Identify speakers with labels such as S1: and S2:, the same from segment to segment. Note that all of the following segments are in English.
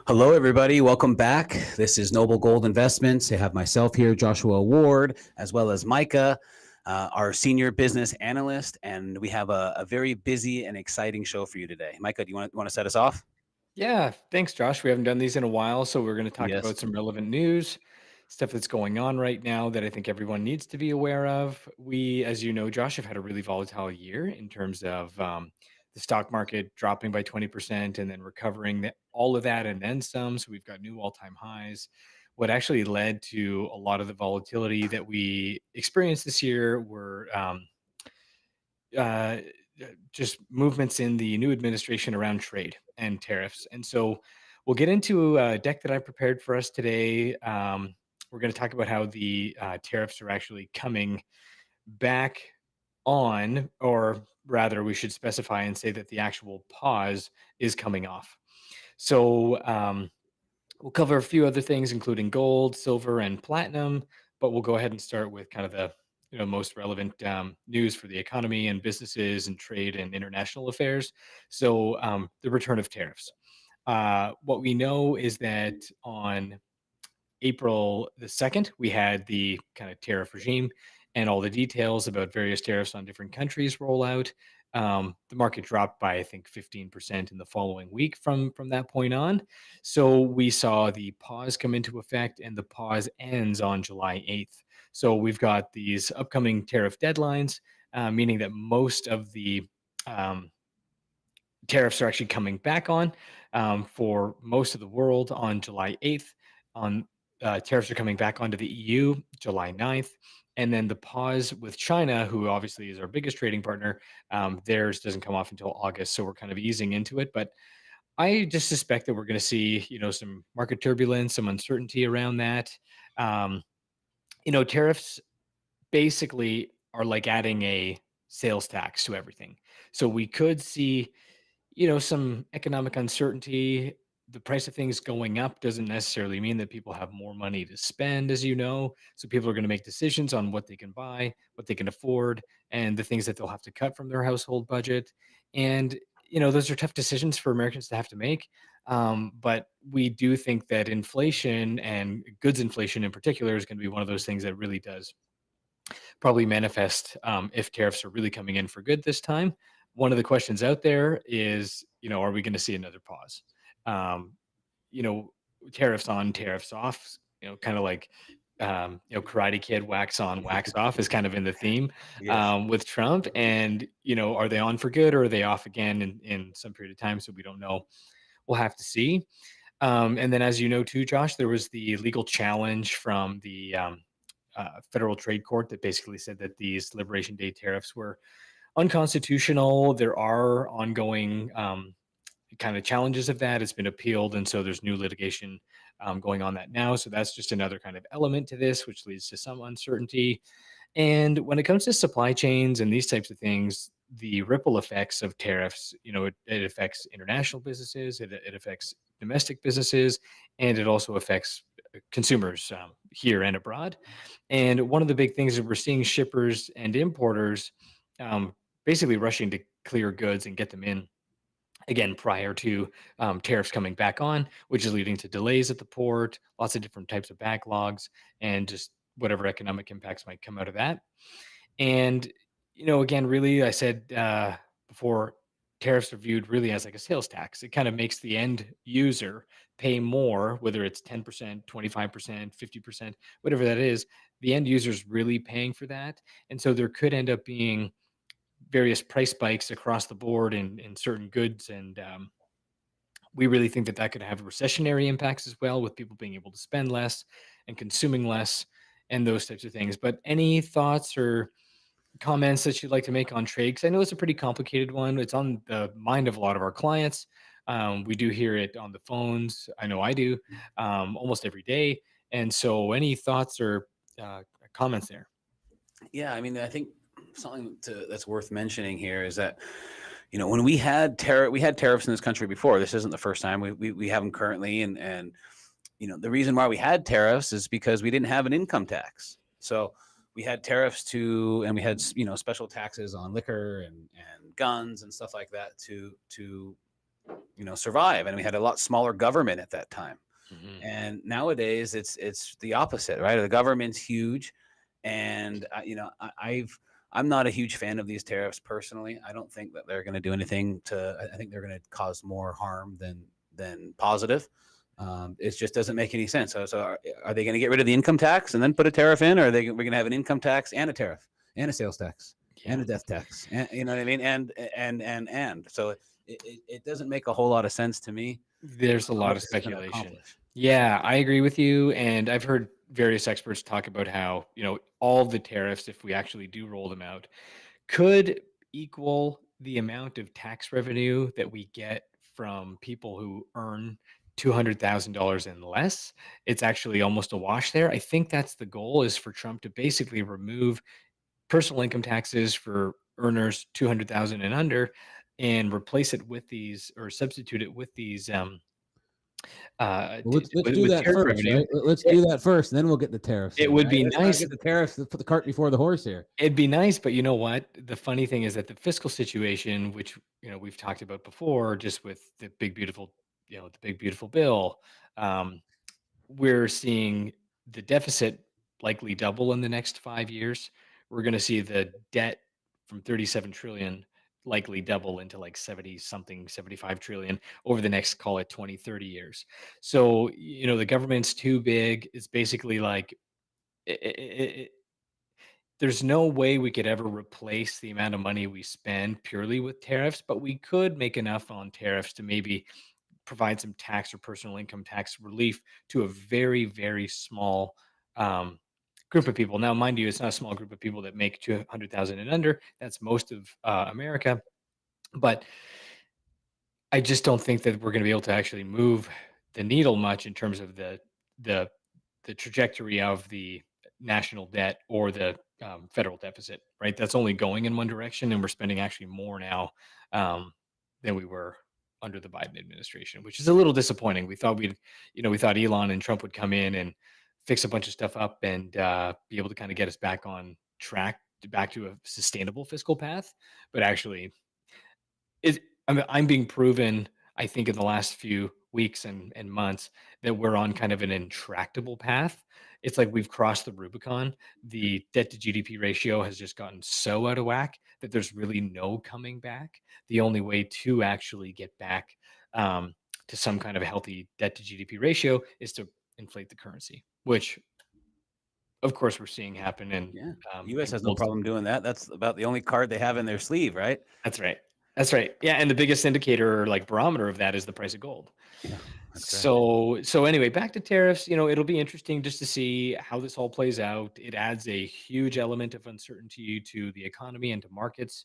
S1: Hello, everybody. Welcome back. This is Noble Gold Investments. I have myself here, Joshua Ward, as well as Micah, our senior business analyst, and we have a very busy and exciting show for you today. Micah, do you want to set us off?
S2: Yeah, thanks, Josh. We haven't done these in a while, so we're going to talk
S1: Yes.
S2: about some relevant news, stuff that's going on right now that I think everyone needs to be aware of. We, as you know, Josh, have had a really volatile year in terms of the stock market dropping by 20% and then recovering all of that and then some. So we've got new all-time highs. What actually led to a lot of the volatility that we experienced this year were uh, just movements in the new administration around trade and tariffs. And so we'll get into a deck that I prepared for us today. We're going to talk about how the tariffs are actually coming back on, or rather, we should specify and say that the actual pause is coming off. So we'll cover a few other things, including gold, silver, and platinum. But we'll go ahead and start with kind of the most relevant news for the economy and businesses and trade and international affairs. So the return of tariffs. What we know is that on April the 2nd, we had the kind of tariff regime and all the details about various tariffs on different countries roll out. The market dropped by, I think, 15% in the following week from that point on. So we saw the pause come into effect, and the pause ends on July 8th. So we've got these upcoming tariff deadlines, meaning that most of the um, tariffs are actually coming back on for most of the world on July 8th. On Tariffs are coming back onto the EU July 9th. And then the pause with China, who obviously is our biggest trading partner, theirs doesn't come off until August. So we're kind of easing into it. But I just suspect that we're going to see, some market turbulence, some uncertainty around that. Um, Tariffs basically are like adding a sales tax to everything. So we could see some economic uncertainty. The price of things going up doesn't necessarily mean that people have more money to spend, as you know. So people are going to make decisions on what they can buy, what they can afford, and the things that they'll have to cut from their household budget. And, those are tough decisions for Americans to have to make. But we do think that inflation and goods inflation in particular is going to be one of those things that really does probably manifest if tariffs are really coming in for good this time. One of the questions out there is, are we going to see another pause? Um, you know, Tariffs on, tariffs off. Kind of like Karate Kid, wax on, wax off is kind of in the theme
S1: Yes.
S2: with Trump. And are they on for good or are they off again in some period of time? So we don't know. We'll have to see. And then, as you know, too, Josh, there was the legal challenge from the federal trade court that basically said that these Liberation Day tariffs were unconstitutional. There are ongoing kind of challenges of that. It's been appealed, and so there's new litigation going on that now. So that's just another kind of element to this, which leads to some uncertainty. And when it comes to supply chains and these types of things, the ripple effects of tariffs, it affects international businesses, it affects domestic businesses, and it also affects consumers here and abroad. And one of the big things that we're seeing shippers and importers um, basically rushing to clear goods and get them in again prior to tariffs coming back on, which is leading to delays at the port, lots of different types of backlogs, and just whatever economic impacts might come out of that. And, again, really, I said before, tariffs are viewed really as like a sales tax. It kind of makes the end user pay more, whether it's 10%, 25%, 50%, whatever that is. The end user is really paying for that. And so there could end up being various price spikes across the board in certain goods. And we really think that that could have recessionary impacts as well, with people being able to spend less and consuming less and those types of things. But any thoughts or comments that you'd like to make on trade? Because I know it's a pretty complicated one. It's on the mind of a lot of our clients. We do hear it on the phones. I know I do almost every day. And so, any thoughts or comments there?
S1: Yeah, I mean, I think that's worth mentioning here is that when we had tariffs in this country before. This isn't the first time. We have them currently, and the reason why we had tariffs is because we didn't have an income tax. So we had tariffs and we had special taxes on liquor and guns and stuff like that to survive, and we had a lot smaller government at that time.
S2: Mhm.
S1: And nowadays it's the opposite, right? The government's huge, and I'm not a huge fan of these tariffs personally. I don't think that they're going to do anything to. I think they're going to cause more harm than positive. It just doesn't make any sense. So are they going to get rid of the income tax and then put a tariff in, or we're going to have an income tax and a tariff and a sales tax and
S2: Yeah.
S1: a death tax? And, you know what I mean? And so it doesn't make a whole lot of sense to me
S2: There's a
S1: on
S2: lot
S1: what
S2: of
S1: this is going to
S2: speculation.
S1: accomplish.
S2: Yeah, I agree with you. And I've heard various experts talk about how, all the tariffs, if we actually do roll them out, could equal the amount of tax revenue that we get from people who earn $200,000 and less. It's actually almost a wash there. I think that's the goal, is for Trump to basically remove personal income taxes for earners 200,000 and under, and replace it with these, or substitute it with these,
S3: Well, let's do
S2: with
S3: that
S2: tariff
S3: first,
S2: revenue.
S3: right? Let's
S2: It,
S3: do that first, and then we'll get the tariffs
S2: it
S3: in,
S2: would
S3: right?
S2: be
S3: Let's not
S2: nice.
S3: get the tariffs, put the cart before the horse here.
S2: It'd be nice, but you know what? The funny thing is that the fiscal situation, which we've talked about before, just with the big beautiful, the big beautiful bill, um, we're seeing the deficit likely double in the next 5 years. We're going to see the debt from 37 trillion likely double into like 70 something, 75 trillion over the next, call it 20, 30 years. So, the government's too big. It's basically like, there's no way we could ever replace the amount of money we spend purely with tariffs, but we could make enough on tariffs to maybe provide some tax or personal income tax relief to a very, very small um, group of people. Now, mind you, it's not a small group of people that make 200,000 and under. That's most of America. But I just don't think that we're going to be able to actually move the needle much in terms of the the trajectory of the national debt or the federal deficit. Right, that's only going in one direction, and we're spending actually more now um, than we were under the Biden administration, which is a little disappointing. We thought Elon and Trump would come in and fix a bunch of stuff up and be able to kind of get us back on track, back to a sustainable fiscal path, but actually is I'm being proven, I think, in the last few weeks and months, that we're on kind of an intractable path. It's like we've crossed the Rubicon. The debt to GDP ratio has just gotten so out of whack that there's really no coming back. The only way to actually get back to some kind of a healthy debt to GDP ratio is to inflate the currency, which of course we're seeing happen
S1: Yeah.
S2: in
S1: US has no
S2: gold.
S1: problem doing that. That's about the only card they have in their sleeve, right?
S2: That's right. That's right. Yeah, and the biggest indicator, or like barometer of that, is the price of gold.
S1: Yeah, that's correct.
S2: So anyway, back to tariffs. It'll be interesting just to see how this all plays out. It adds a huge element of uncertainty to the economy and to markets,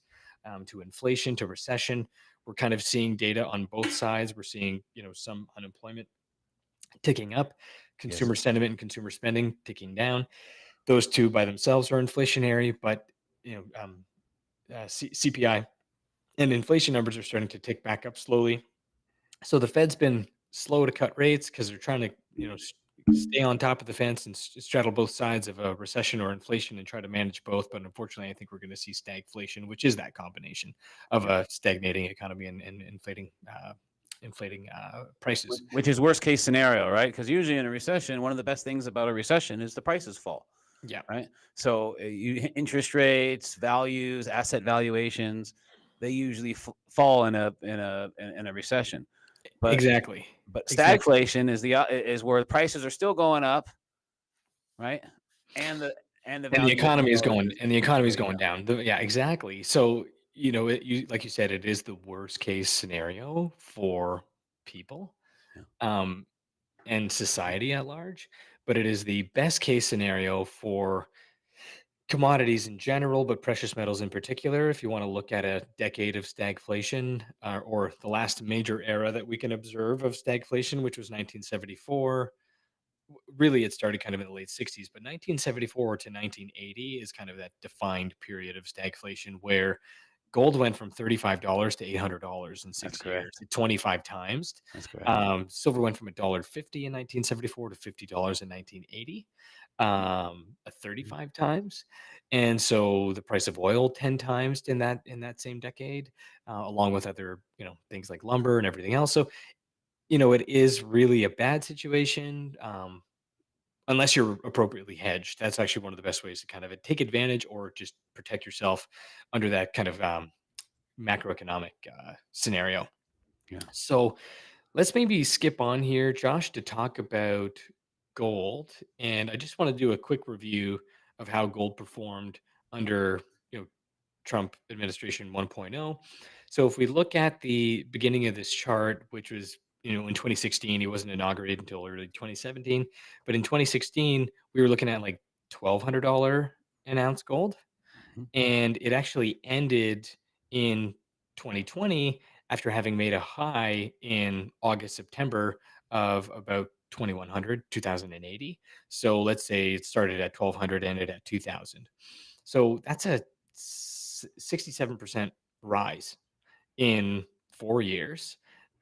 S2: to inflation, to recession. We're kind of seeing data on both sides. We're seeing, some unemployment ticking up,
S1: Yes.
S2: consumer sentiment and consumer spending ticking down. Those two by themselves are inflationary, but CPI and inflation numbers are starting to tick back up slowly. So the Fed's been slow to cut rates because they're trying to, stay on top of the fence and straddle both sides of a recession or inflation and try to manage both. But unfortunately, I think we're going to see stagflation, which is that combination of
S1: Yeah.
S2: a stagnating economy and inflating prices.
S1: Which is worst case scenario, right? Because usually in a recession, one of the best things about a recession is the prices fall,
S2: Yeah,
S1: right? So interest rates, values, asset valuations, they usually fall in a recession. But
S2: exactly,
S1: but
S2: exactly.
S1: stagflation is where the prices are still going up, right? And the
S2: And the
S1: value of
S2: economy is going,
S1: is way down.
S2: down. Yeah, exactly. So, like you said, it is the worst case scenario for people.
S1: Yeah.
S2: Um, and society at large, but it is the best case scenario for commodities in general, but precious metals in particular. If you want to look at a decade of stagflation, or the last major era that we can observe of stagflation, which was 1974. Really, it started kind of in the late 60s, but 1974 to 1980 is kind of that defined period of stagflation where gold went from $35 to $800 in
S1: That's
S2: 6 years,
S1: correct.
S2: 25 times.
S1: That's correct.
S2: Silver went from $1.50 in 1974 to $50 in 1980. a 35 times. And so the price of oil 10 times in that same decade, along with other, things like lumber and everything else. So, it is really a bad situation. Unless you're appropriately hedged. That's actually one of the best ways to kind of take advantage or just protect yourself under that kind of macroeconomic scenario.
S1: Yeah.
S2: So let's maybe skip on here, Josh, to talk about gold. And I just want to do a quick review of how gold performed under, you know, Trump administration 1.0. So if we look at the beginning of this chart, which was, in 2016, he wasn't inaugurated until early 2017. But in 2016, we were looking at like $1,200 an ounce gold.
S1: Mhm.
S2: And it actually ended in 2020 after having made a high in August, September of about 2100, 2080. So let's say it started at 1200, ended at 2000. So that's a 67% rise in 4 years.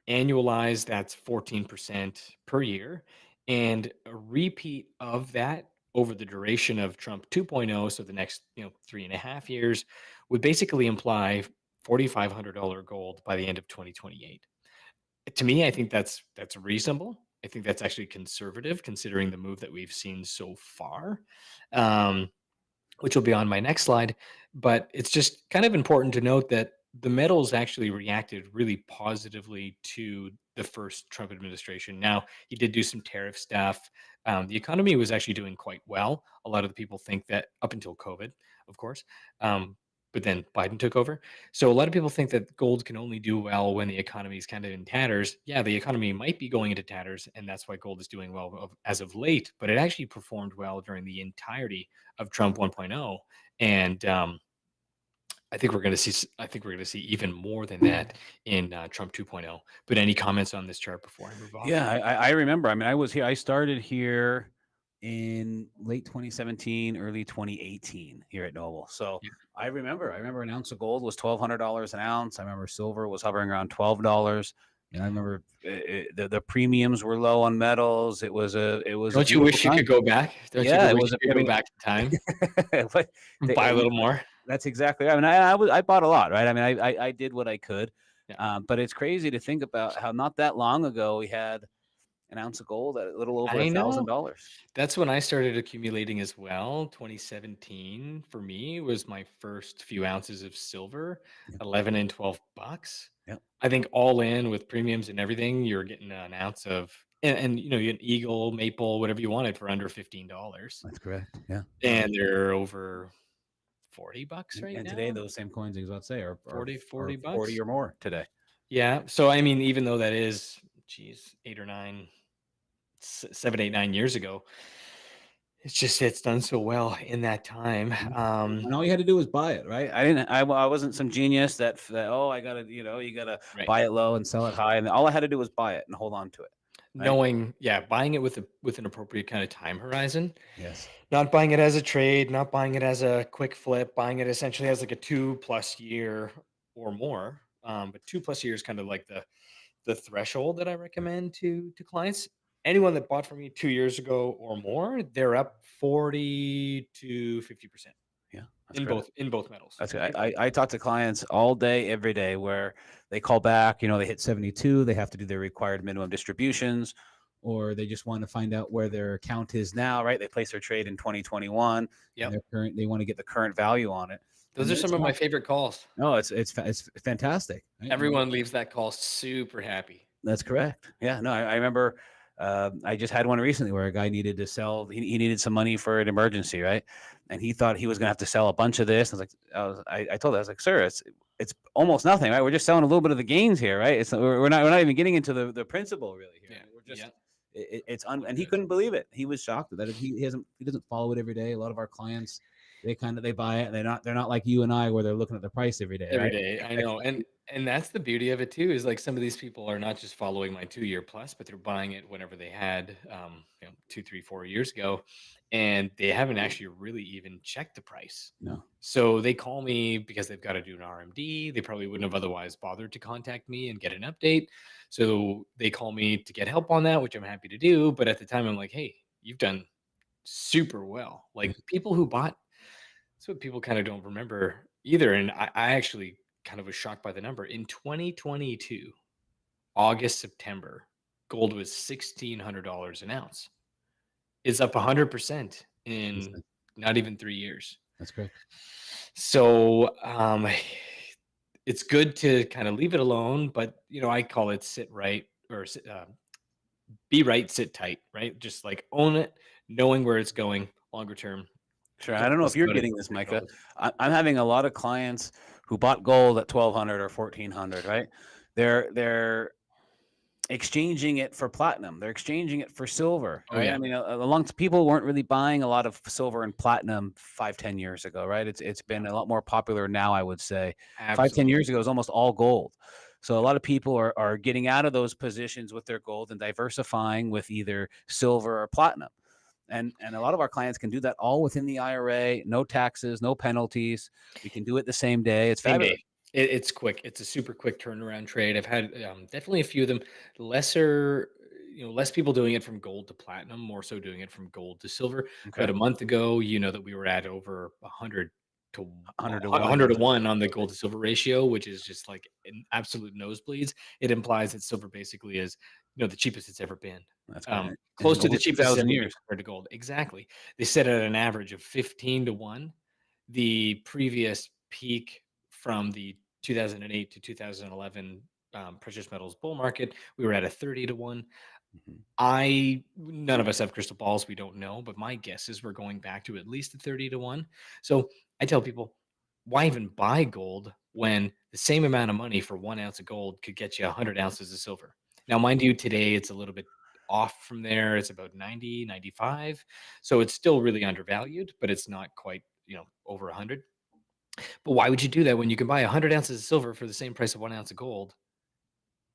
S2: Annualized, that's 14% per year. And a repeat of that over the duration of Trump 2.0, so the next 3.5 years, would basically imply $4,500 gold by the end of 2028. To me, I think that's reasonable. I think that's actually conservative considering the move that we've seen so far. Um, which will be on my next slide. But it's just kind of important to note that the metals actually reacted really positively to the first Trump administration. Now, he did do some tariff stuff. The economy was actually doing quite well. A lot of the people think that up until COVID, of course. But then Biden took over. So a lot of people think that gold can only do well when the economy is kind of in tatters. Yeah, the economy might be going into tatters, and that's why gold is doing well as of late. But it actually performed well during the entirety of Trump 1.0, and I think we're going to see. I think we're going to see even more than that in Trump 2.0. But any comments on this chart before I move off?
S1: Yeah, I remember. I mean, I was here. I started here in late 2017, early 2018 here at Noble. So
S2: Yeah.
S1: I remember. I remember an ounce of gold was $1,200 an ounce. I remember silver was hovering around $12. And I remember the premiums were low on metals. It was a
S2: Don't you
S1: beautiful
S2: wish you
S1: time.
S2: could go back? Don't you
S1: Yeah, it
S2: wish
S1: was.
S2: you
S1: I
S2: could go
S1: mean,
S2: back in time
S1: but
S2: and buy a little more?
S1: that's exactly right. I mean, I bought a lot, right? I mean, I did what I could,
S2: Yeah.
S1: but it's crazy to think about how not that long ago we had an ounce of gold at a little over
S2: I know.
S1: $1,000.
S2: That's when I started accumulating as well. 2017 for me was my first few ounces of silver,
S1: Yep.
S2: 11 and $12.
S1: Yep.
S2: I think all in with premiums and everything, you're getting an ounce of, and you get eagle, maple, whatever you wanted for under $15.
S1: That's correct. Yeah.
S2: And they're over $40 right
S1: And today,
S2: now.
S1: those same coins, I was about to say, are
S2: 40
S1: 40
S2: bucks.
S1: or more today.
S2: Yeah. So, I mean, even though that is, geez, 7, 8, 9 years ago, it's done so well in that time.
S1: And all you had to do was buy it, right? I wasn't some genius that oh, I gotta, you gotta
S2: Right.
S1: buy it low and sell it high, and all I had to do was buy it and hold on to it. Right?
S2: Knowing, yeah, buying it with an appropriate kind of time horizon,
S1: Yes.
S2: not buying it as a trade, not buying it as a quick flip, buying it essentially as like a 2+ year or more. But 2+ years kind of like the threshold that I recommend to clients. Anyone that bought from me 2 years ago or more, they're up 40 to 50%
S1: Yeah. That's
S2: in
S1: great.
S2: both metals.
S1: That's good.
S2: Right?
S1: I talk to clients all day, every day, where they call back. They hit 72. They have to do their required minimum distributions, or they just want to find out where their account is now. Right? They place their trade in 2021, and
S2: Yep.
S1: they want to get the current value on it.
S2: Those are some of my favorite calls.
S1: No, it's fantastic. Right?
S2: Everyone leaves that call super happy.
S1: That's correct. Yeah, no, I remember. I just had one recently where a guy needed to sell. He needed some money for an emergency, right? And he thought he was going to have to sell a bunch of this. I was like, I told him, I was like, sir, it's almost nothing, right? We're just selling a little bit of the gains here, right? We're not even getting into the principal really here.
S2: Yeah.
S1: I mean, we're just
S2: Yeah.
S1: and he couldn't believe it. He was shocked that he doesn't follow it every day. A lot of our clients, they buy it. They're not like you and I where they're looking at the price every day.
S2: Every
S1: Right?
S2: day, I know, and that's the beauty of it too, is like some of these people are not just following my 2 year plus, but they're buying it whenever they had, 2, 3, 4 years ago, and they haven't actually really even checked the price.
S1: No.
S2: So they call me because they've got to do an RMD. They probably wouldn't have otherwise bothered to contact me and get an update. So they call me to get help on that, which I'm happy to do. But at the time, I'm like, hey, you've done super well. Like people who bought, that's what people kind of don't remember either. And I actually kind of was shocked by the number. In 2022, August, September, gold was $1,600 an ounce. It's up 100% in
S3: Insane.
S2: not even 3 years.
S3: That's great.
S2: So it's good to kind of leave it alone, but I call it sit right or be right, sit tight, right? Just like own it, knowing where it's going longer term.
S1: Sure. I
S2: Don't
S1: don't know
S2: stress
S1: if you're
S2: about it.
S1: getting
S2: Don't
S1: this,
S2: worry
S1: Micah.
S2: about it.
S1: I'm having a lot of clients who bought gold at 1,200 or 1,400. Right? They're exchanging it for platinum. They're exchanging it for silver.
S2: Oh
S1: Right? I
S2: yeah,
S1: mean, a long people weren't really buying a lot of silver and platinum 5, 10 years ago. Right? It's
S2: yeah,
S1: been a lot more popular now. I would say 5, 10 years
S2: absolutely.
S1: ago it was almost all gold. So a lot of people are getting out of those positions with their gold and diversifying with either silver or platinum. And a lot of our clients can do that all within the IRA, no taxes, no penalties. We can do it the same day. It's
S2: Same day.
S1: fabulous.
S2: It's quick. It's a super quick turnaround trade. I've had definitely a few of them. Lesser, less people doing it from gold to platinum, more so doing it from gold to silver.
S1: Okay.
S2: About a month ago, that we were at over
S1: 100 to 1, I
S2: 100 to
S1: would say.
S2: 1 on the gold to silver ratio, which is just like an absolute nosebleeds. It implies that silver basically is, the cheapest it's ever been.
S1: That's great.
S2: Close
S1: In
S2: to the
S1: over
S2: cheapest it's
S1: 2,000
S2: ever been
S1: years.
S2: compared to gold. Exactly. They set it at an average of 15 to 1. The previous peak from the 2008 to 2011 precious metals bull market, we were at a 30 to 1.
S1: Mhm.
S2: None of us have crystal balls. We don't know, but my guess is we're going back to at least a 30 to 1. So I tell people, why even buy gold when the same amount of money for 1 ounce of gold could get you 100 ounces of silver? Now, mind you, today it's a little bit off from there. It's about 90, 95. So it's still really undervalued, but it's not quite, over 100. But why would you do that when you can buy 100 ounces of silver for the same price of 1 ounce of gold?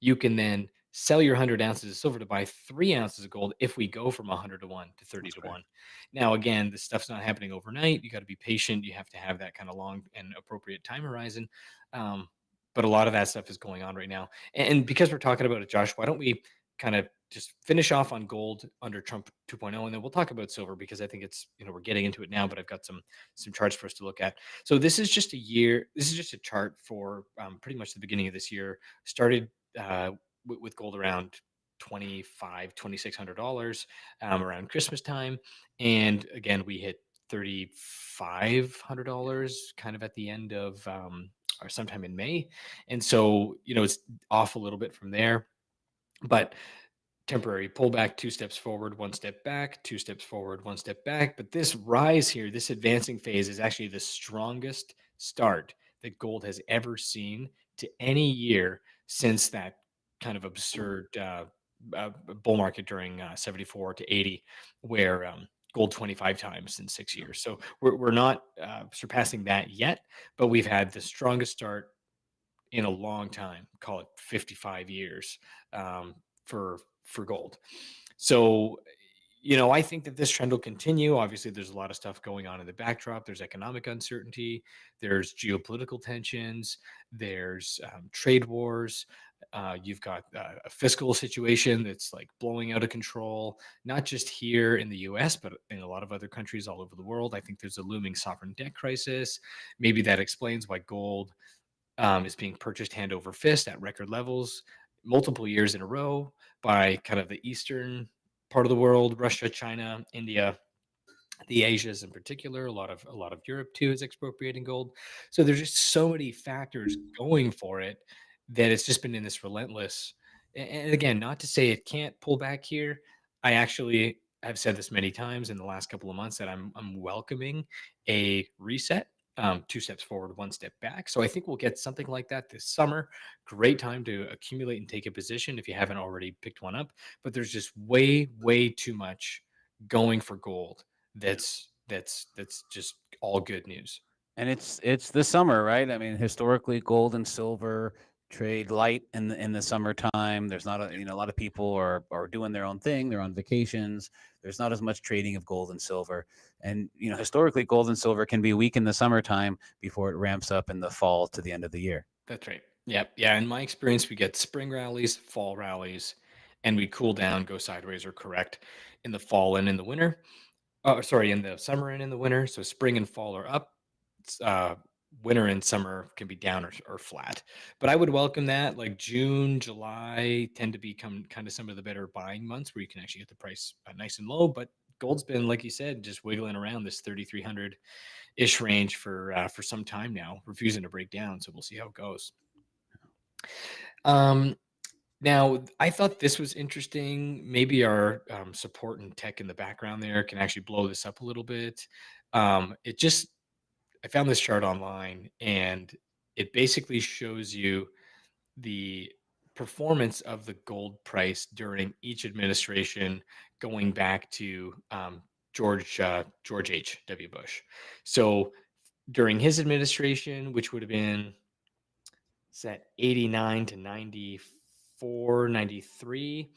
S2: You can then sell your 100 ounces of silver to buy 3 ounces of gold if we go from 100 to 1 to 30
S1: That's
S2: to
S1: great.
S2: 1. Now, again, this stuff's not happening overnight. You got to be patient. You have to have that kind of long and appropriate time horizon. Um, but a lot of that stuff is going on right now. And because we're talking about it, Josh, why don't we kind of just finish off on gold under Trump 2.0, and then we'll talk about silver because I think it's, we're getting into it now, but I've got some charts for us to look at. So this is just a year. This is just a chart for pretty much the beginning of this year. Started with gold around 2,600 dollars around Christmas time, and again we hit $3,500 kind of at the end of or sometime in May, and so it's off a little bit from there, but temporary pullback, 2 steps forward, 1 step back, 2 steps forward, 1 step back. But this rise here, this advancing phase is actually the strongest start that gold has ever seen to any year since that kind of absurd bull market during 74 to 80, where gold 25 times in 6 years. So we're not surpassing that yet, but we've had the strongest start in a long time, call it 55 years, for gold. So, I think that this trend will continue. Obviously, there's a lot of stuff going on in the backdrop. There's economic uncertainty, there's geopolitical tensions, there's trade wars. You've got a fiscal situation that's like blowing out of control, not just here in the US, but in a lot of other countries all over the world. I think there's a looming sovereign debt crisis. Maybe that explains why gold is being purchased hand over fist at record levels multiple years in a row by kind of the eastern part of the world, Russia, China, India, the Asias in particular. A lot of Europe too is expropriating gold. So there's just so many factors going for it that it's just been in this relentless. And again, not to say it can't pull back here. I actually have said this many times in the last couple of months that I'm welcoming a reset. 2 steps forward, 1 step back. So I think we'll get something like that this summer. Great time to accumulate and take a position if you haven't already picked one up. But there's just way, way too much going for gold that's just all good news.
S1: And it's the summer, right? I mean, historically, gold and silver trade light in the summertime. There's not a lot of people are doing their own thing. They're on vacations. There's not as much trading of gold and silver. And historically, gold and silver can be weak in the summertime before it ramps up in the fall to the end of the year.
S2: That's right. Yep. Yeah. In my experience, we get spring rallies, fall rallies, and we cool down, go sideways or correct in the fall and in the winter. Oh, sorry, in the summer and in the winter. So spring and fall are up. Winter and summer can be down or flat. But I would welcome that. Like June, July tend to become kind of some of the better buying months where you can actually get the price nice and low. But gold's been, like you said, just wiggling around this 3,300 ish range for some time now, refusing to break down. So we'll see how it goes. Um, Now, I thought this was interesting. Maybe our support and tech in the background there can actually blow this up a little bit. It just, I found this chart online and it basically shows you the performance of the gold price during each administration going back to George H.W. Bush. So during his administration, which would have been set 89 to 94, 93,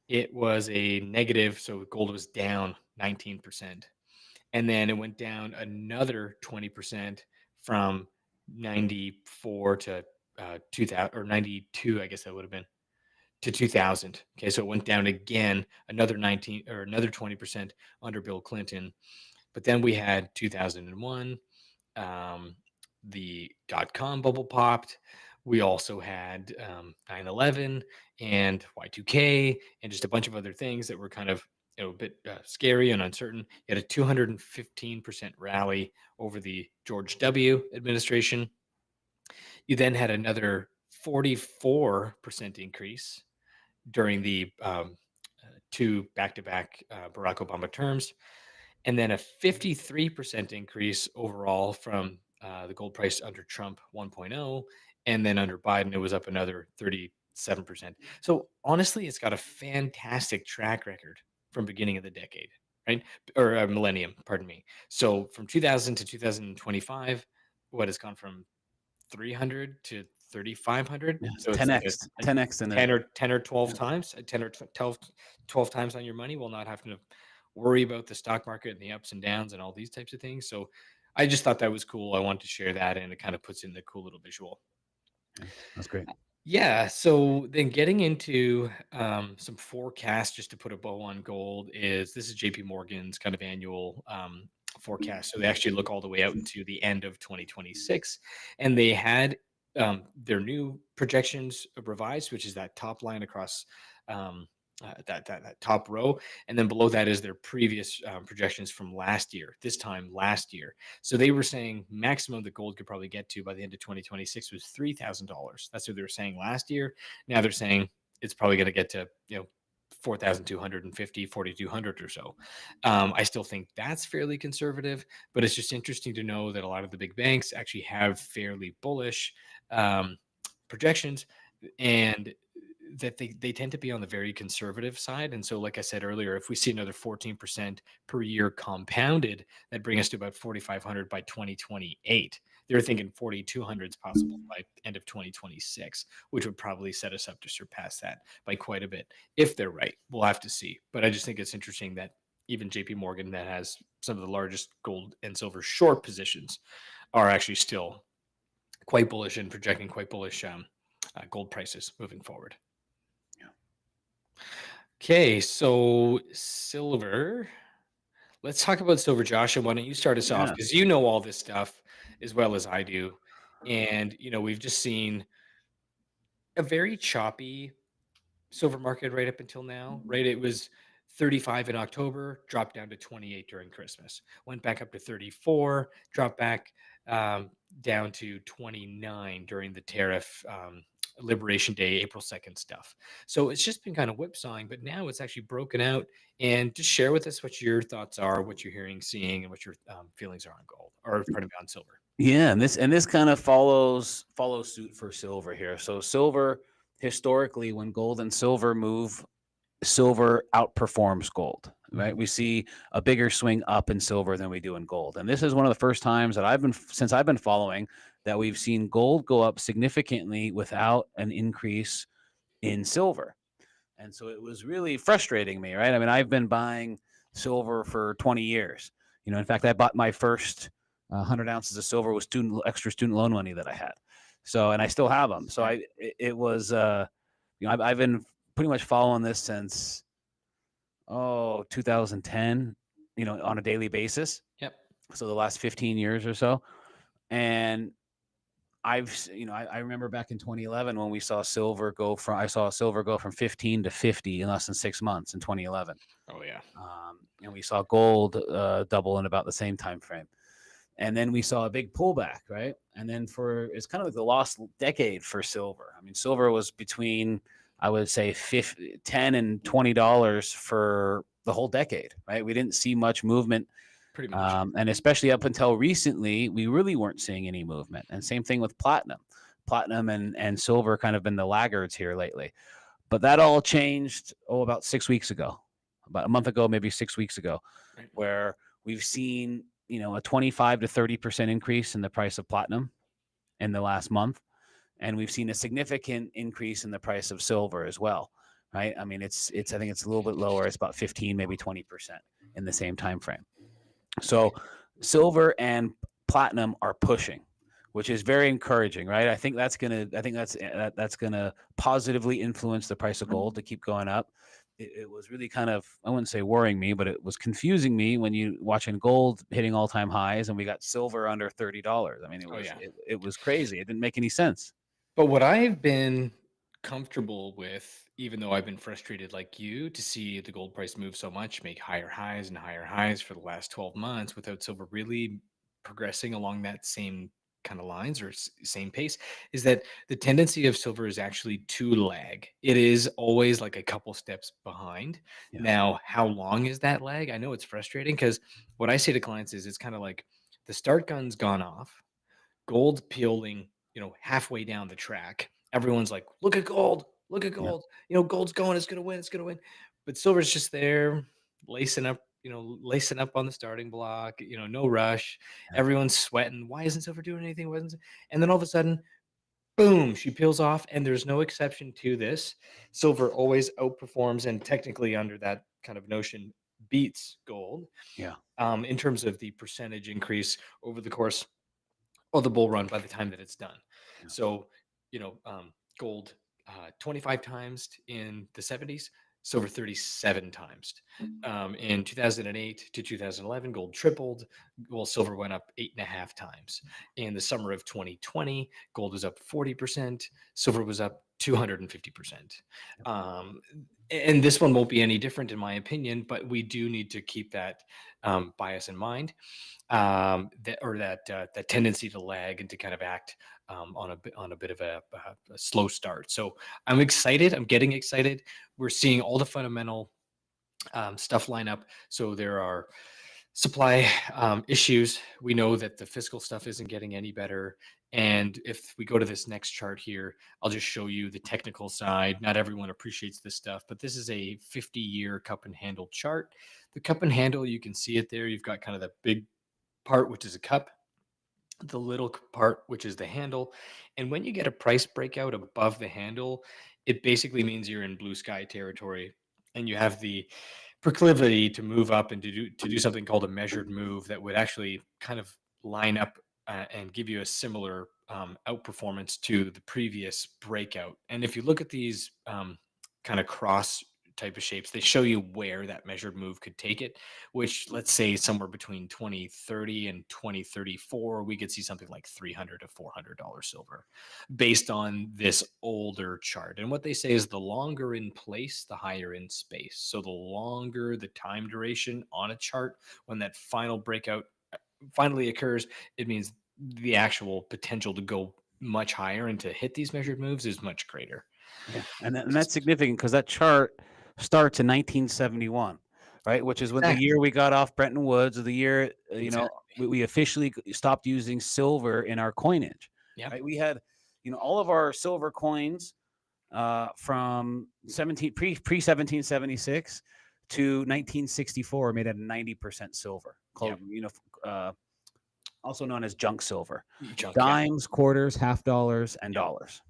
S2: it was a negative. So gold was down 19%. And then it went down another 20% from 94 to 2000 or 92, I guess that would have been to 2000. Okay. So it went down again, another 19 or another 20% under Bill Clinton. But then we had 2001, the dot-com bubble popped. We also had 9/11 and Y2K and just a bunch of other things that were kind of a bit scary and uncertain. You had a 215% rally over the George W. administration. You then had another 44% increase during the two back-to-back Barack Obama terms, and then a 53% increase overall from the gold price under Trump 1.0. And then under Biden, it was up another 37%. So honestly, it's got a fantastic track record from beginning of the decade, right? Or millennium, pardon me. So from 2000 to 2025, what has gone from 300 to 3,500.
S1: Yeah,
S2: So it's like
S1: 10x, 10x in
S2: 10
S1: there.
S2: or 10 or 12
S1: Yeah.
S2: times, 10 or 12 times on your money will not have to worry about the stock market and the ups and downs and all these types of things. So I just thought that was cool. I wanted to share that, and it kind of puts in the cool little visual.
S1: Yeah, that's great.
S2: Yeah. So then getting into some forecasts, just to put a bow on gold, is this is JP Morgan's kind of annual forecast. So they actually look all the way out into the end of 2026. And they had their new projections revised, which is that top line across that top row. And then below that is their previous projections from last year, this time last year. So they were saying maximum that gold could probably get to by the end of 2026 was $3,000. That's what they were saying last year. Now they're saying it's probably going to get to 4,250, 4,200 or so. I still think that's fairly conservative, but it's just interesting to know that a lot of the big banks actually have fairly bullish projections, and that they tend to be on the very conservative side. And so, like I said earlier, if we see another 14% per year compounded, that bring us to about 4,500 by 2028. They're thinking 4,200 is possible by end of 2026, which would probably set us up to surpass that by quite a bit. If they're right, we'll have to see. But I just think it's interesting that even JP Morgan, that has some of the largest gold and silver short positions, are actually still quite bullish and projecting quite bullish gold prices moving forward. Okay, so silver. Let's talk about silver, Josh. And why don't you start us off?
S1: Yeah.
S2: Because you know all this stuff as well as I do. And, we've just seen a very choppy silver market right up until now, right? It was 35 in October, dropped down to 28 during Christmas, went back up to 34, dropped back down to 29 during the tariff Liberation Day, April 2nd stuff. So it's just been kind of whipsawing, but now it's actually broken out. And just share with us what your thoughts are, what you're hearing, seeing, and what your feelings are on gold, or pardon me, on silver.
S1: Yeah, and this kind of follows suit for silver here. So silver, historically, when gold and silver move, silver outperforms gold, right? We see a bigger swing up in silver than we do in gold. And this is one of the first times that since I've been following, that we've seen gold go up significantly without an increase in silver. And so it was really frustrating me, right? I mean, I've been buying silver for 20 years. In fact, I bought my first 100 ounces of silver with extra student loan money that I had. So, and I still have them. So it was, I've been pretty much following this since 2010, on a daily basis.
S2: Yep.
S1: So the last 15 years or so. And I remember back in 2011 when I saw silver go from 15 to 50 in less than 6 months in 2011.
S2: Oh yeah.
S1: And we saw gold double in about the same time frame. And then we saw a big pullback, right? And then it's kind of like the lost decade for silver. I mean, silver was between, I would say, $10 and $20 for the whole decade, right? We didn't see much movement.
S2: Pretty much.
S1: And especially up until recently, we really weren't seeing any movement. And same thing with platinum. Platinum and silver kind of been the laggards here lately. But that all changed, about 6 weeks ago, about a month ago, maybe 6 weeks ago,
S2: Right.
S1: where we've seen, a 25 to 30% increase in the price of platinum in the last month. And we've seen a significant increase in the price of silver as well, right? I mean, I think it's a little bit lower. It's about 15, maybe 20% in the same time frame. So silver and platinum are pushing, which is very encouraging, right? I think that's gonna positively influence the price of gold to keep going up. It was really kind of, I wouldn't say worrying me, but it was confusing me when you watching gold hitting all-time highs and we got silver under $30. I mean, it was crazy. It didn't make any sense.
S2: But what I've been comfortable with, even though I've been frustrated like you to see the gold price move so much, make higher highs and higher highs for the last 12 months without silver really progressing along that same kind of lines or same pace, is that the tendency of silver is actually to lag. It is always like a couple steps behind.
S1: Yeah.
S2: Now, how long is that lag? I know it's frustrating because what I say to clients is it's kind of like the start gun's gone off, gold peeling, halfway down the track. Everyone's like, look at gold, look at gold. Gold's going, it's gonna win, it's gonna win. But silver's just there, lacing up on the starting block, no rush.
S1: Yeah.
S2: Everyone's sweating. Why isn't silver doing anything? And then all of a sudden, boom, she peels off, and there's no exception to this. Silver always outperforms and technically under that kind of notion beats gold.
S1: Yeah.
S2: In terms of the percentage increase over the course of the bull run by the time that it's done.
S1: Yeah.
S2: So, gold 25 times in the 70s, silver 37 times. In 2008 to 2011, gold tripled, while silver went up 8.5 times. In the summer of 2020, gold was up 40%, silver was up 250%. And this one won't be any different, in my opinion, but we do need to keep that bias in mind, that tendency to lag and to kind of act on a bit of a slow start. So I'm excited. I'm getting excited. We're seeing all the fundamental stuff line up. So there are supply issues. We know that the fiscal stuff isn't getting any better. And if we go to this next chart here, I'll just show you the technical side. Not everyone appreciates this stuff, but this is a 50-year cup and handle chart. The cup and handle, you can see it there. You've got kind of the big part, which is a cup, the little part, which is the handle. And when you get a price breakout above the handle, it basically means you're in blue sky territory and you have the proclivity to move up and to do something called a measured move that would actually kind of line up and give you a similar outperformance to the previous breakout. And if you look at these kind of cross type of shapes, they show you where that measured move could take it, which, let's say somewhere between 2030 and 2034, we could see something like $300 to $400 silver based on this older chart. And what they say is the longer in place, the higher in space. So the longer the time duration on a chart, when that final breakout finally occurs, it means the actual potential to go much higher and to hit these measured moves is much greater.
S1: Yeah. And that's significant because that chart starts in 1971, right? Which is when the year we got off Bretton Woods, or the year, we officially stopped using silver in our coinage.
S2: Yeah.
S1: Right? We had, all of our silver coins from pre-1776 to 1964 made at 90% silver, called, also known as junk silver. Dimes, quarters, half dollars, and dollars.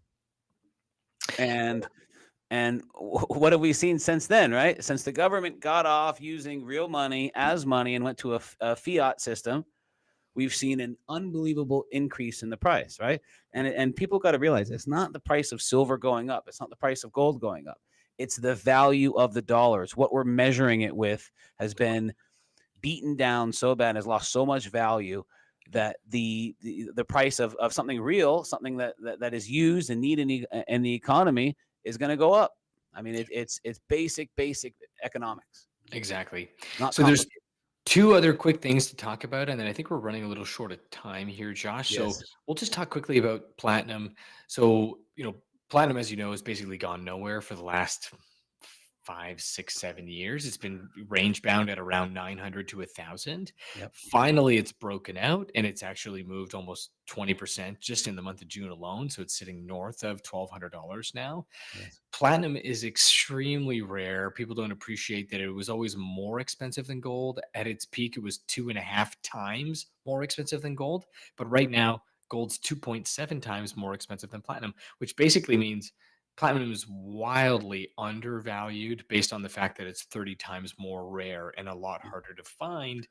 S1: And what have we seen since then, right? Since the government got off using real money as money and went to a fiat system, we've seen an unbelievable increase in the price, right? And people got to realize it's not the price of silver going up. It's not the price of gold going up. It's the value of the dollars. What we're measuring it with has been beaten down so bad and has lost so much value that the price of something real, something that is used and needed in the economy is going to go up. I mean, it's basic economics.
S2: Exactly.
S1: Not
S2: So there's
S1: complicated.
S2: two other quick things to talk about, and then I think we're running a little short of time here, Josh. So
S1: Yes.
S2: we'll just talk quickly about platinum. So, platinum, as you know, has basically gone nowhere for the last 5, 6, 7 years. It's been range bound at around 900 to 1,000.
S1: Yep.
S2: Finally, it's broken out and it's actually moved almost 20% just in the month of June alone. So it's sitting north of $1,200 now.
S1: Yes.
S2: Platinum is extremely rare. People don't appreciate that it was always more expensive than gold. At its peak, it was 2.5 times more expensive than gold. But right now, gold's 2.7 times more expensive than platinum, which basically means platinum is wildly undervalued based on the fact that it's 30 times more rare and a lot harder to find.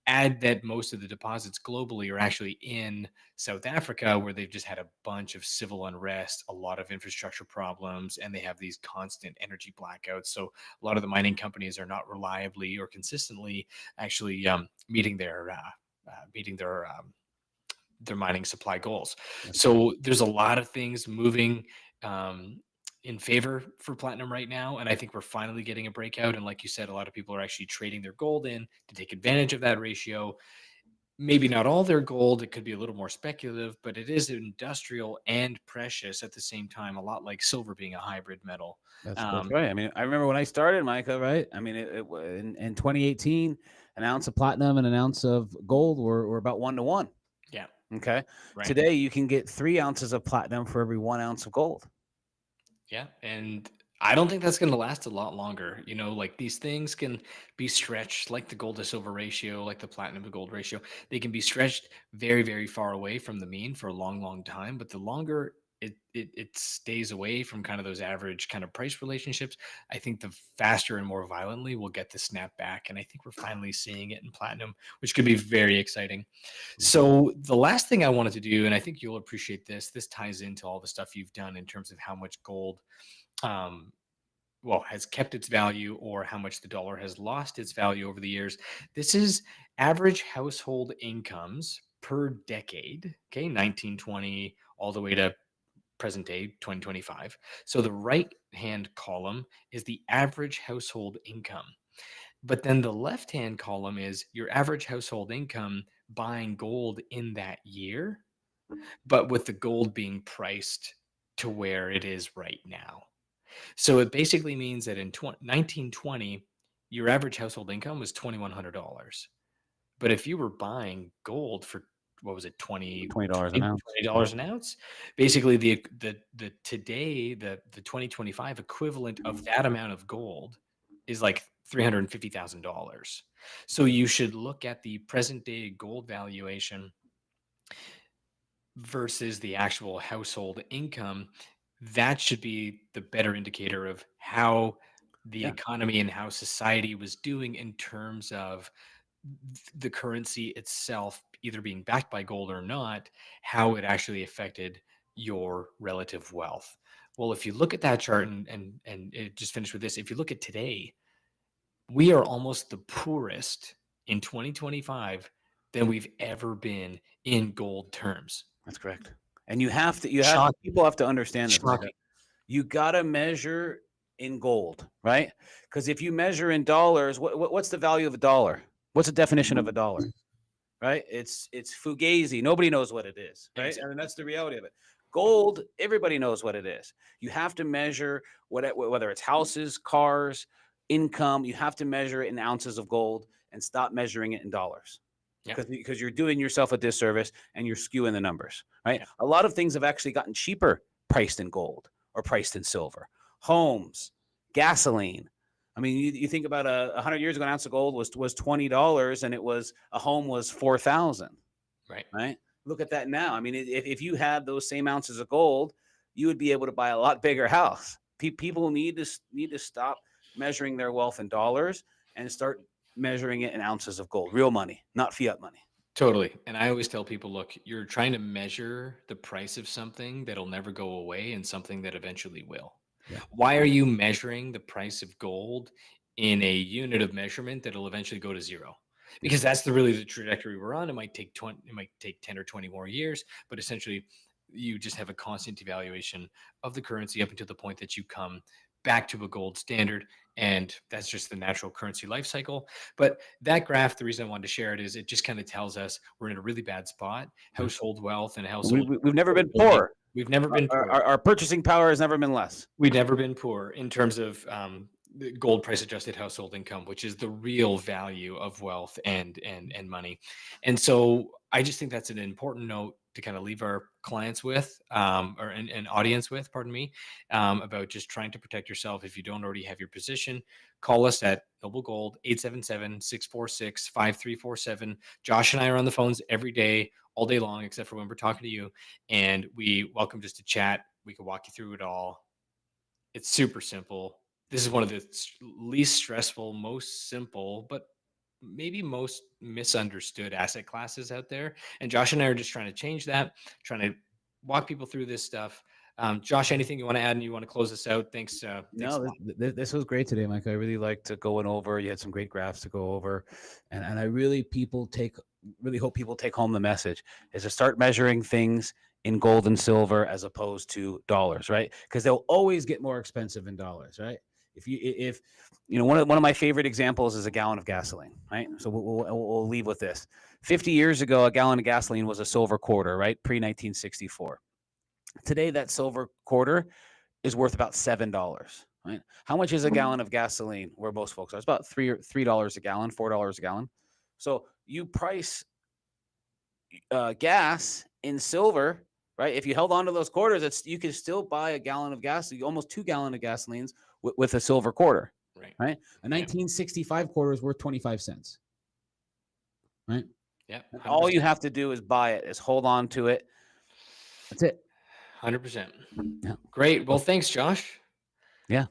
S2: Add that most of the deposits globally are actually in South Africa, where they've just had a bunch of civil unrest, a lot of infrastructure problems, and they have these constant energy blackouts. So a lot of the mining companies are not reliably or consistently actually meeting their mining supply goals.
S1: That's
S2: So there's a lot of things moving in favor for platinum right now, and I think we're finally getting a breakout. And like you said, a lot of people are actually trading their gold in to take advantage of that ratio. Maybe not all their gold, it could be a little more speculative, but it is industrial and precious at the same time, a lot like silver being a hybrid metal.
S1: That's right. I mean, I remember when I started, Micah, right? I mean, in 2018, an ounce of platinum and an ounce of gold were about 1-to-1.
S2: Yeah.
S1: Okay.
S2: Right.
S1: Today, you can get 3 ounces of platinum for every 1 ounce of gold.
S2: Yeah. And I don't think that's going to last a lot longer. Like these things can be stretched, like the gold to silver ratio, like the platinum to gold ratio. They can be stretched very, very far away from the mean for a long, long time. But the longer it stays away from kind of those average kind of price relationships, I think the faster and more violently we'll get the snap back. And I think we're finally seeing it in platinum, which could be very exciting. So the last thing I wanted to do, and I think you'll appreciate this ties into all the stuff you've done in terms of how much gold has kept its value or how much the dollar has lost its value over the years. This is average household incomes per decade, okay, 1920 all the way to present day 2025. So the right hand column is the average household income. But then the left hand column is your average household income buying gold in that year, but with the gold being priced to where it is right now. So it basically means that in 1920, your average household income was $2,100. But if you were buying gold for, what was it,
S1: $20 an ounce.
S2: $20 an ounce, basically the today, the 2025 equivalent of that amount of gold is like $350,000. So you should look at the present day gold valuation versus the actual household income. That should be the better indicator of how the
S1: Yeah.
S2: economy and how society was doing in terms of the currency itself, either being backed by gold or not, how it actually affected your relative wealth. Well, if you look at that chart and it just finished with this, if you look at today, we are almost the poorest in 2025 than we've ever been in gold terms.
S1: That's correct. And you have to,
S2: Shocking.
S1: people have to understand this, Micah.
S2: Shocking.
S1: You got to measure in gold, right? Because if you measure in dollars, what's the value of a dollar? What's the definition of a dollar? Right? It's fugazi. Nobody knows what it is, right?
S2: Exactly.
S1: And that's the reality of it. Gold, everybody knows what it is. You have to measure whether it's houses, cars, income. You have to measure it in ounces of gold and stop measuring it in dollars.
S2: Yeah.
S1: Because you're doing yourself a disservice and you're skewing the numbers, right?
S2: Yeah.
S1: A lot of things have actually gotten cheaper priced in gold or priced in silver. Homes, gasoline. I mean, you think about 100 years ago, an ounce of gold was $20, and a home was $4,000. Right. Look at that now. I mean, if you had those same ounces of gold, you would be able to buy a lot bigger house. People need to stop measuring their wealth in dollars and start measuring it in ounces of gold, real money, not fiat money.
S2: Totally. And I always tell people, look, you're trying to measure the price of something that'll never go away and something that eventually will.
S1: Yeah.
S2: Why are you measuring the price of gold in a unit of measurement that'll eventually go to zero? because that's the trajectory we're on. It might take 10 or 20 more years, but essentially you just have a constant devaluation of the currency up until the point that you come back to a gold standard. And that's just the natural currency life cycle. But that graph, the reason I wanted to share it is it just kind of tells us we're in a really bad spot. Household wealth and household.
S1: We've never been poor.
S2: We've never been poor.
S1: Our purchasing power has never been less.
S2: We've never been poor in terms of the gold price adjusted household income, which is the real value of wealth and money. And so I just think that's an important note to kind of leave our clients with, or an audience with, pardon me, about just trying to protect yourself. If you don't already have your position, call us at Noble Gold, 877-646-5347. Josh and I are on the phones every day, all day long, except for when we're talking to you. And we welcome just to chat. We can walk you through it all. It's super simple. This is one of the least stressful, most simple, but maybe most misunderstood asset classes out there. And Josh and I are just trying to change that, trying to walk people through this stuff. Josh, anything you want to add and you want to close this out? Thanks.
S1: No, this was great today, Mike. I really liked going over. You had some great graphs to go over, and I really hope people take home the message is to start measuring things in gold and silver as opposed to dollars, right? Because they'll always get more expensive in dollars, right? If you know, one of my favorite examples is a gallon of gasoline, right? So we'll leave with this. 50 years ago, a gallon of gasoline was a silver quarter, right? Pre-1964. Today, that silver quarter is worth about $7, right? How much is a gallon of gasoline where most folks are? It's about $3 a gallon, $4 a gallon. So you price gas in silver, right? If you held on to those quarters, you can still buy a gallon of gas, almost 2 gallons of gasolines with a silver quarter, right? A 1965 quarter is worth 25 cents, right?
S2: Yeah.
S1: All you have to do is buy it, is hold on to it. That's it.
S2: 100%.
S1: Yeah.
S2: Great. Well, thanks, Josh.
S1: Yeah.